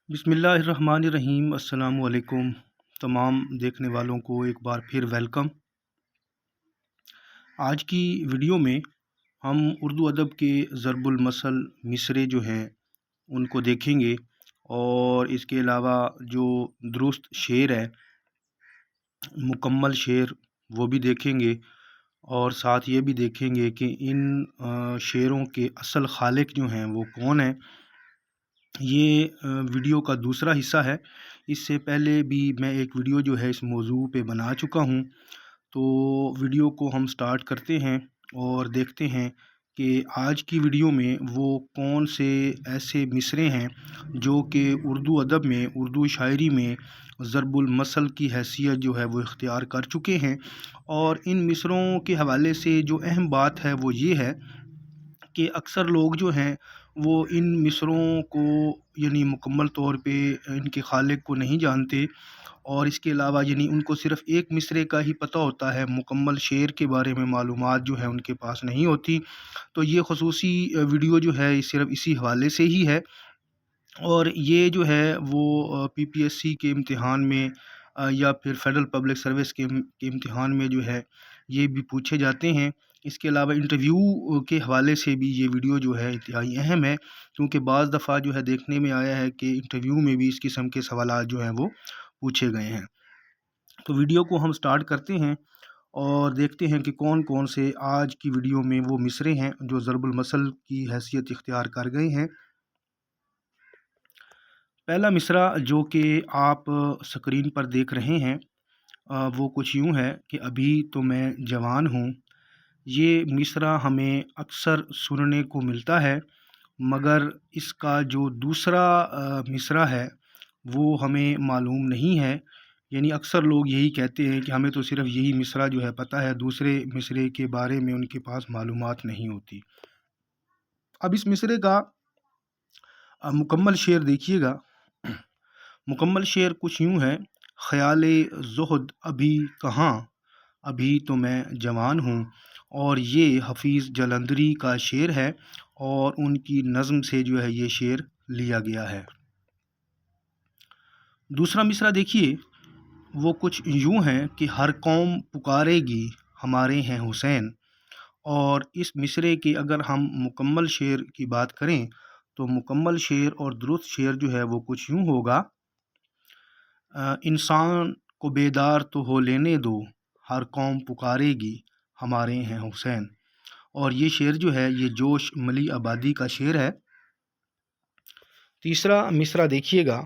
بسم اللہ الرحمن الرحیم۔ السلام علیکم تمام دیکھنے والوں کو ایک بار پھر ویلکم۔ آج کی ویڈیو میں ہم اردو ادب کے ضرب المثل مصرے جو ہیں ان کو دیکھیں گے، اور اس کے علاوہ جو درست شعر ہے، مکمل شعر، وہ بھی دیکھیں گے، اور ساتھ یہ بھی دیکھیں گے کہ ان شعروں کے اصل خالق جو ہیں وہ کون ہیں۔ یہ ویڈیو کا دوسرا حصہ ہے۔ اس سے پہلے بھی میں ایک ویڈیو جو ہے اس موضوع پہ بنا چکا ہوں، تو ویڈیو کو ہم سٹارٹ کرتے ہیں اور دیکھتے ہیں کہ آج کی ویڈیو میں وہ کون سے ایسے مصرے ہیں جو کہ اردو ادب میں، اردو شاعری میں ضرب المثل کی حیثیت جو ہے وہ اختیار کر چکے ہیں۔ اور ان مصروں کے حوالے سے جو اہم بات ہے وہ یہ ہے کہ اکثر لوگ جو ہیں وہ ان مصروں کو یعنی مکمل طور پہ ان کے خالق کو نہیں جانتے، اور اس کے علاوہ یعنی ان کو صرف ایک مصرے کا ہی پتہ ہوتا ہے، مکمل شعر کے بارے میں معلومات جو ہے ان کے پاس نہیں ہوتی۔ تو یہ خصوصی ویڈیو جو ہے صرف اسی حوالے سے ہی ہے، اور یہ جو ہے وہ پی پی ایس سی کے امتحان میں یا پھر فیڈرل پبلک سروس کے امتحان میں جو ہے یہ بھی پوچھے جاتے ہیں۔ اس کے علاوہ انٹرویو کے حوالے سے بھی یہ ویڈیو جو ہے انتہائی اہم ہے، کیونکہ بعض دفعہ جو ہے دیکھنے میں آیا ہے کہ انٹرویو میں بھی اس قسم کے سوالات جو ہیں وہ پوچھے گئے ہیں۔ تو ویڈیو کو ہم سٹارٹ کرتے ہیں اور دیکھتے ہیں کہ کون کون سے آج کی ویڈیو میں وہ مصرے ہیں جو ضرب المثل کی حیثیت اختیار کر گئے ہیں۔ پہلا مصرع جو کہ آپ سکرین پر دیکھ رہے ہیں وہ کچھ یوں ہے کہ ابھی تو میں جوان ہوں۔ یہ مصرع ہمیں اکثر سننے کو ملتا ہے، مگر اس کا جو دوسرا مصرع ہے وہ ہمیں معلوم نہیں ہے۔ یعنی اکثر لوگ یہی کہتے ہیں کہ ہمیں تو صرف یہی مصرع جو ہے پتہ ہے، دوسرے مصرے کے بارے میں ان کے پاس معلومات نہیں ہوتی۔ اب اس مصرے کا مکمل شعر دیکھیے گا۔ مکمل شعر کچھ یوں ہے: خیال زہد ابھی کہاں، ابھی تو میں جوان ہوں۔ اور یہ حفیظ جلندری کا شعر ہے، اور ان کی نظم سے جو ہے یہ شعر لیا گیا ہے۔ دوسرا مصرع دیکھیے، وہ کچھ یوں ہے کہ ہر قوم پکارے گی ہمارے ہیں حسین۔ اور اس مصرے کے اگر ہم مکمل شعر کی بات کریں تو مکمل شعر اور درست شعر جو ہے وہ کچھ یوں ہوگا: انسان کو بیدار تو ہو لینے دو، ہر قوم پکارے گی ہمارے ہیں حسین۔ اور یہ شعر جو ہے یہ جوش ملی آبادی کا شعر ہے۔ تیسرا مصرع دیکھیے گا۔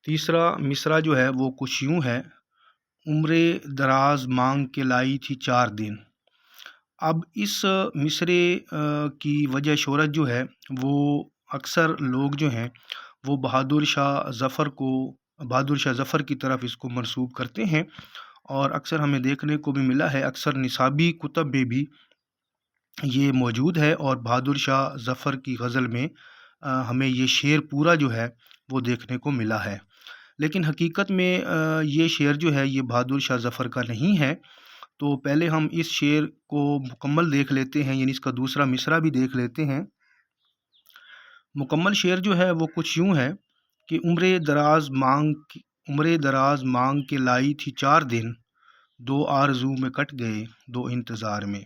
تیسرا مصرع جو ہے وہ کچھ یوں ہے: عمر دراز مانگ کے لائی تھی 4 دن۔ اب اس مصرے کی وجہ شہرت جو ہے وہ اکثر لوگ جو ہیں وہ بہادر شاہ ظفر کی طرف اس کو منسوب کرتے ہیں، اور اکثر ہمیں دیکھنے کو بھی ملا ہے، اکثر نصابی کتب میں بھی یہ موجود ہے، اور بہادر شاہ ظفر کی غزل میں ہمیں یہ شعر پورا جو ہے وہ دیکھنے کو ملا ہے۔ لیکن حقیقت میں یہ شعر جو ہے یہ بہادر شاہ ظفر کا نہیں ہے۔ تو پہلے ہم اس شعر کو مکمل دیکھ لیتے ہیں، یعنی اس کا دوسرا مصرع بھی دیکھ لیتے ہیں۔ مکمل شعر جو ہے وہ کچھ یوں ہے کہ عمر دراز مانگ کے لائی تھی 4 دن، 2 آرزو میں کٹ گئے 2 انتظار میں۔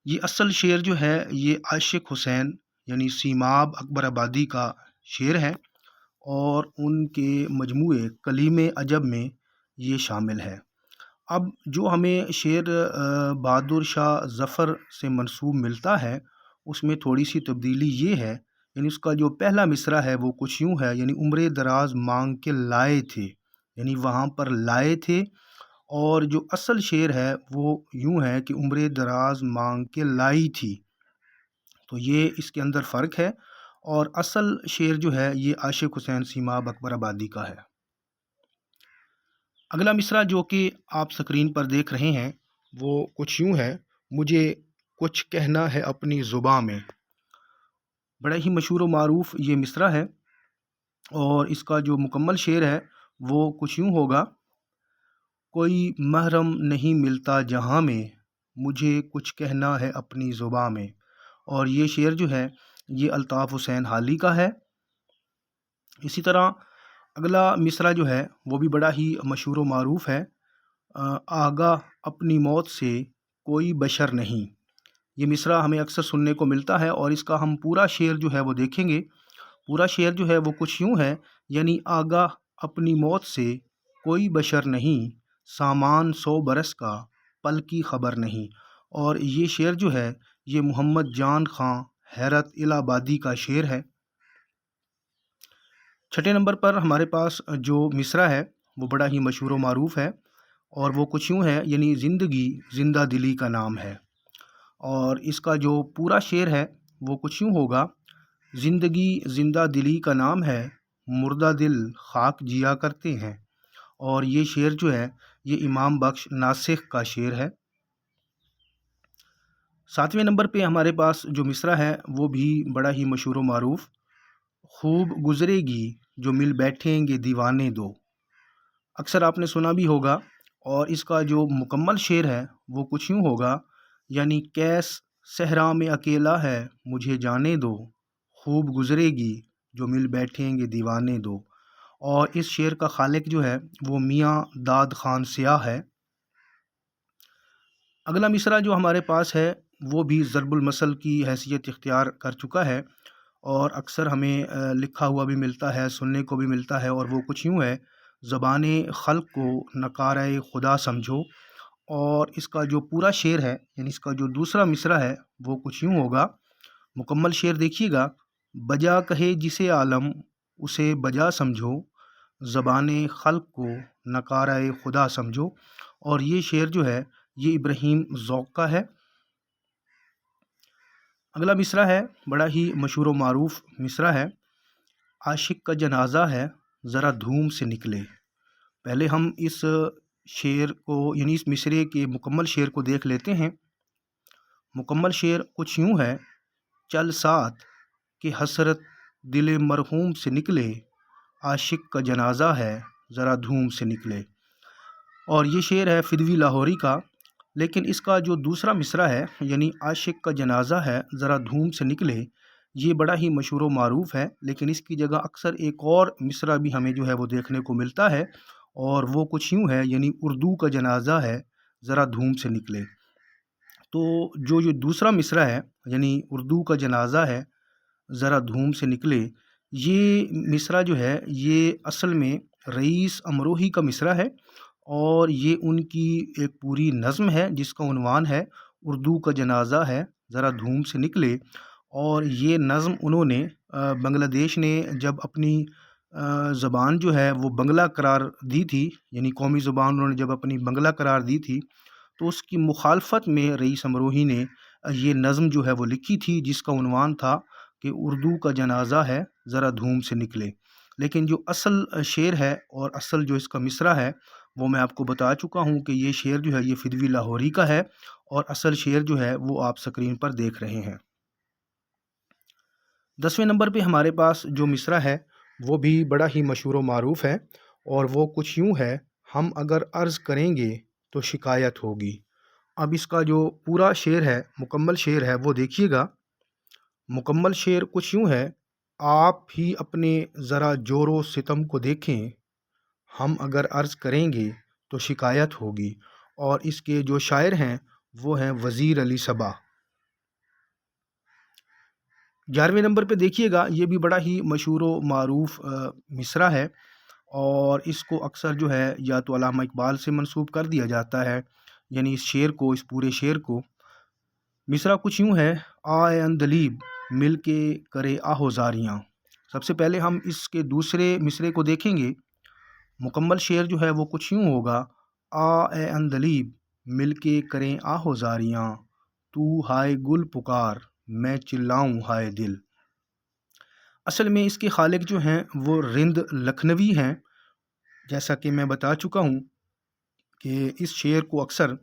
یہ اصل شعر جو ہے یہ عاشق حسین یعنی سیماب اکبر آبادی کا شعر ہے، اور ان کے مجموعے کلیم عجب میں یہ شامل ہے۔ اب جو ہمیں شعر بہادر شاہ ظفر سے منسوب ملتا ہے اس میں تھوڑی سی تبدیلی یہ ہے، یعنی اس کا جو پہلا مصرع ہے وہ کچھ یوں ہے، یعنی عمر دراز مانگ کے لائے تھے، یعنی وہاں پر لائے تھے۔ اور جو اصل شعر ہے وہ یوں ہے کہ عمر دراز مانگ کے لائی تھی۔ تو یہ اس کے اندر فرق ہے، اور اصل شعر جو ہے یہ عاشق حسین سیماب اکبر آبادی کا ہے۔ اگلا مصرع جو کہ آپ سکرین پر دیکھ رہے ہیں وہ کچھ یوں ہے: مجھے کچھ کہنا ہے اپنی زباں میں۔ بڑا ہی مشہور و معروف یہ مصرع ہے، اور اس کا جو مکمل شعر ہے وہ کچھ یوں ہوگا: کوئی محرم نہیں ملتا جہاں میں، مجھے کچھ کہنا ہے اپنی زباں میں۔ اور یہ شعر جو ہے یہ الطاف حسین حالی کا ہے۔ اسی طرح اگلا مصرع جو ہے وہ بھی بڑا ہی مشہور و معروف ہے۔ آگاہ اپنی موت سے کوئی بشر نہیں، یہ مصرع ہمیں اکثر سننے کو ملتا ہے، اور اس کا ہم پورا شعر جو ہے وہ دیکھیں گے۔ پورا شعر جو ہے وہ کچھ یوں ہے، یعنی آگاہ اپنی موت سے کوئی بشر نہیں، سامان 100 برس کا پل کی خبر نہیں۔ اور یہ شعر جو ہے یہ محمد جان خان حیرت الہ آبادی کا شعر ہے۔ چھٹے نمبر پر ہمارے پاس جو مصرع ہے وہ بڑا ہی مشہور و معروف ہے، اور وہ کچھ یوں ہے، یعنی زندگی زندہ دلی کا نام ہے۔ اور اس کا جو پورا شعر ہے وہ کچھ یوں ہوگا، زندگی زندہ دلی کا نام ہے، مردہ دل خاک جیا کرتے ہیں۔ اور یہ شعر جو ہے یہ امام بخش ناسخ کا شعر ہے۔ 7ویں نمبر پہ ہمارے پاس جو مصرع ہے وہ بھی بڑا ہی مشہور و معروف، خوب گزرے گی جو مل بیٹھیں گے دیوانے دو۔ اکثر آپ نے سنا بھی ہوگا، اور اس کا جو مکمل شعر ہے وہ کچھ یوں ہوگا، یعنی کیس صحرا میں اکیلا ہے مجھے جانے دو، خوب گزرے گی جو مل بیٹھیں گے دیوانے دو۔ اور اس شعر کا خالق جو ہے وہ میاں داد خان سیاہ ہے۔ اگلا مصرع جو ہمارے پاس ہے وہ بھی ضرب المثل کی حیثیت اختیار کر چکا ہے، اور اکثر ہمیں لکھا ہوا بھی ملتا ہے، سننے کو بھی ملتا ہے، اور وہ کچھ یوں ہے، زبان خلق کو نکارہ خدا سمجھو۔ اور اس کا جو پورا شعر ہے، یعنی اس کا جو دوسرا مصرع ہے وہ کچھ یوں ہوگا، مکمل شعر دیکھیے گا، بجا کہے جسے عالم اسے بجا سمجھو، زبان خلق کو نکارہ خدا سمجھو۔ اور یہ شعر جو ہے یہ ابراہیم ذوق کا ہے۔ اگلا مصرع ہے بڑا ہی مشہور و معروف مصرع ہے، عاشق کا جنازہ ہے ذرا دھوم سے نکلے۔ پہلے ہم اس شعر کو، یعنی اس مصرعے کے مکمل شعر کو دیکھ لیتے ہیں۔ مکمل شعر کچھ یوں ہے، چل ساتھ کہ حسرت دل مرحوم سے نکلے، عاشق کا جنازہ ہے ذرا دھوم سے نکلے۔ اور یہ شعر ہے فدوی لاہوری کا، لیکن اس کا جو دوسرا مصرع ہے، یعنی عاشق کا جنازہ ہے ذرا دھوم سے نکلے، یہ بڑا ہی مشہور و معروف ہے، لیکن اس کی جگہ اکثر ایک اور مصرع بھی ہمیں جو ہے وہ دیکھنے کو ملتا ہے، اور وہ کچھ یوں ہے، یعنی اردو کا جنازہ ہے ذرا دھوم سے نکلے۔ تو جو دوسرا مصرع ہے، یعنی اردو کا جنازہ ہے ذرا دھوم سے نکلے، یہ مصرع جو ہے یہ اصل میں رئیس امروہی کا مصرع ہے، اور یہ ان کی ایک پوری نظم ہے جس کا عنوان ہے اردو کا جنازہ ہے ذرا دھوم سے نکلے۔ اور یہ نظم انہوں نے بنگلہ دیش نے جب اپنی زبان جو ہے وہ بنگلہ قرار دی تھی، یعنی قومی زبان انہوں نے جب اپنی بنگلہ قرار دی تھی، تو اس کی مخالفت میں رئیس امروہی نے یہ نظم جو ہے وہ لکھی تھی، جس کا عنوان تھا کہ اردو کا جنازہ ہے ذرا دھوم سے نکلے۔ لیکن جو اصل شعر ہے اور اصل جو اس کا مصرع ہے وہ میں آپ کو بتا چکا ہوں کہ یہ شعر جو ہے یہ فدوی لاہوری کا ہے، اور اصل شعر جو ہے وہ آپ سکرین پر دیکھ رہے ہیں۔ 10ویں نمبر پہ ہمارے پاس جو مصرع ہے وہ بھی بڑا ہی مشہور و معروف ہے، اور وہ کچھ یوں ہے، ہم اگر عرض کریں گے تو شکایت ہوگی۔ اب اس کا جو پورا شعر ہے، مکمل شعر ہے، وہ دیکھیے گا۔ مکمل شعر کچھ یوں ہے، آپ ہی اپنے ذرا جور و ستم کو دیکھیں، ہم اگر عرض کریں گے تو شکایت ہوگی۔ اور اس کے جو شاعر ہیں وہ ہیں وزیر علی صبا۔ 11ویں نمبر پہ دیکھیے گا، یہ بھی بڑا ہی مشہور و معروف مصرع ہے، اور اس کو اکثر جو ہے یا تو علامہ اقبال سے منسوب کر دیا جاتا ہے، یعنی اس شعر کو، اس پورے شعر کو۔ مصرع کچھ یوں ہے، آئے اندلیب مل کے کرے آہو زاریاں۔ سب سے پہلے ہم اس کے دوسرے مصرعے کو دیکھیں گے۔ مکمل شعر جو ہے وہ کچھ یوں ہوگا، اے اندلیب مل کے کریں آہو زاریاں، تو ہائے گل پکار میں چلاؤں ہائے دل۔ اصل میں اس کے خالق جو ہیں وہ رند لکھنوی ہیں، جیسا کہ میں بتا چکا ہوں کہ اس شعر کو اکثر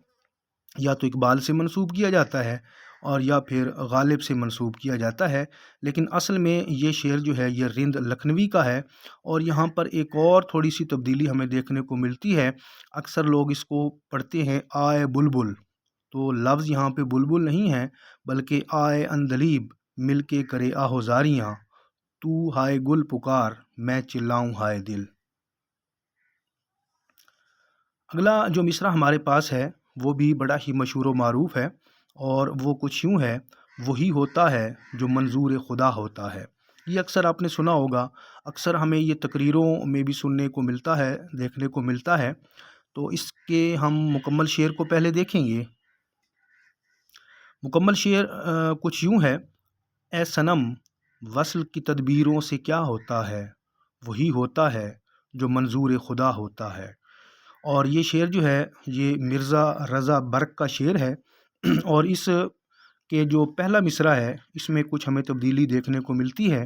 یا تو اقبال سے منسوب کیا جاتا ہے اور یا پھر غالب سے منسوب کیا جاتا ہے، لیکن اصل میں یہ شعر جو ہے یہ رند لکھنوی کا ہے۔ اور یہاں پر ایک اور تھوڑی سی تبدیلی ہمیں دیکھنے کو ملتی ہے، اکثر لوگ اس کو پڑھتے ہیں آئے بلبل، تو لفظ یہاں پہ بلبل نہیں ہے بلکہ آئے اندلیب مل کے کرے آہو زاریاں، تو ہائے گل پکار میں چلاؤں ہائے دل۔ اگلا جو مصرع ہمارے پاس ہے وہ بھی بڑا ہی مشہور و معروف ہے، اور وہ کچھ یوں ہے: وہی ہوتا ہے جو منظور خدا ہوتا ہے۔ یہ اکثر آپ نے سنا ہوگا، اکثر ہمیں یہ تقریروں میں بھی سننے کو ملتا ہے، دیکھنے کو ملتا ہے۔ تو اس کے ہم مکمل شعر کو پہلے دیکھیں گے۔ مکمل شعر کچھ یوں ہے: اے صنم وصل کی تدبیروں سے کیا ہوتا ہے، وہی ہوتا ہے جو منظور خدا ہوتا ہے۔ اور یہ شعر جو ہے یہ مرزا رضا برق کا شعر ہے، اور اس کے جو پہلا مصرع ہے اس میں کچھ ہمیں تبدیلی دیکھنے کو ملتی ہے،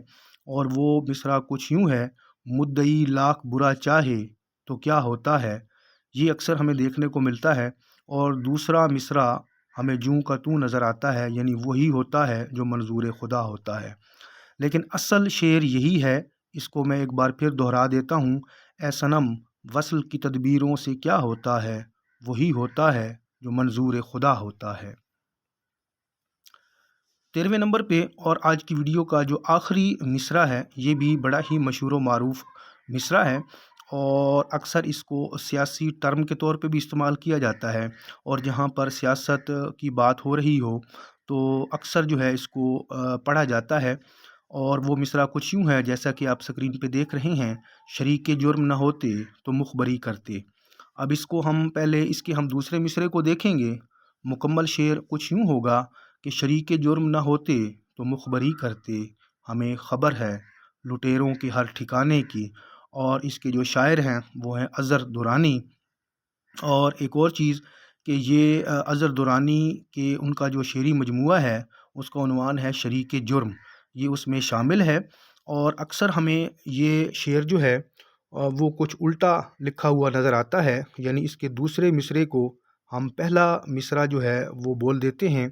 اور وہ مصرع کچھ یوں ہے: مدعی لاکھ برا چاہے تو کیا ہوتا ہے۔ یہ اکثر ہمیں دیکھنے کو ملتا ہے۔ اور دوسرا مصرع ہمیں جوں کا توں نظر آتا ہے، یعنی وہی ہوتا ہے جو منظور خدا ہوتا ہے۔ لیکن اصل شعر یہی ہے، اس کو میں ایک بار پھر دہرا دیتا ہوں: اے صنم وصل کی تدبیروں سے کیا ہوتا ہے، وہی ہوتا ہے جو منظور خدا ہوتا ہے۔ 13ویں نمبر پہ اور آج کی ویڈیو کا جو آخری مصرع ہے یہ بھی بڑا ہی مشہور و معروف مصرع ہے، اور اکثر اس کو سیاسی ٹرم کے طور پہ بھی استعمال کیا جاتا ہے، اور جہاں پر سیاست کی بات ہو رہی ہو تو اکثر جو ہے اس کو پڑھا جاتا ہے۔ اور وہ مصرع کچھ یوں ہے جیسا کہ آپ اسکرین پہ دیکھ رہے ہیں: شریک جرم نہ ہوتے تو مخبری کرتے۔ اب اس کو ہم پہلے اس کے ہم دوسرے مصرعے کو دیکھیں گے۔ مکمل شعر کچھ یوں ہوگا کہ شریک جرم نہ ہوتے تو مخبری کرتے، ہمیں خبر ہے لٹیروں کے ہر ٹھکانے کی۔ اور اس کے جو شاعر ہیں وہ ہیں اظہر درانی۔ اور ایک اور چیز کہ یہ اظہر درانی کے ان کا جو شعری مجموعہ ہے اس کا عنوان ہے شریک جرم، یہ اس میں شامل ہے۔ اور اکثر ہمیں یہ شعر جو ہے وہ کچھ الٹا لکھا ہوا نظر آتا ہے، یعنی اس کے دوسرے مصرعے کو ہم پہلا مصرع جو ہے وہ بول دیتے ہیں،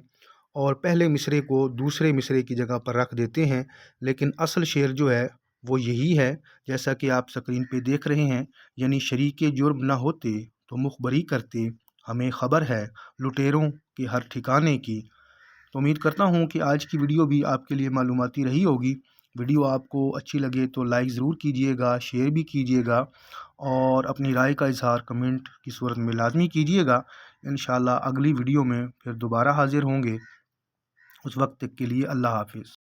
اور پہلے مصرعے کو دوسرے مصرعے کی جگہ پر رکھ دیتے ہیں۔ لیکن اصل شعر جو ہے وہ یہی ہے جیسا کہ آپ اسکرین پہ دیکھ رہے ہیں، یعنی شریک جرم نہ ہوتے تو مخبری کرتے، ہمیں خبر ہے لٹیروں کے ہر ٹھکانے کی۔ تو امید کرتا ہوں کہ آج کی ویڈیو بھی آپ کے لیے معلوماتی رہی ہوگی۔ ویڈیو آپ کو اچھی لگے تو لائک ضرور کیجئے گا، شیئر بھی کیجئے گا، اور اپنی رائے کا اظہار کمنٹ کی صورت میں لازمی کیجئے گا۔ انشاءاللہ اگلی ویڈیو میں پھر دوبارہ حاضر ہوں گے۔ اس وقت تک کے لیے اللہ حافظ۔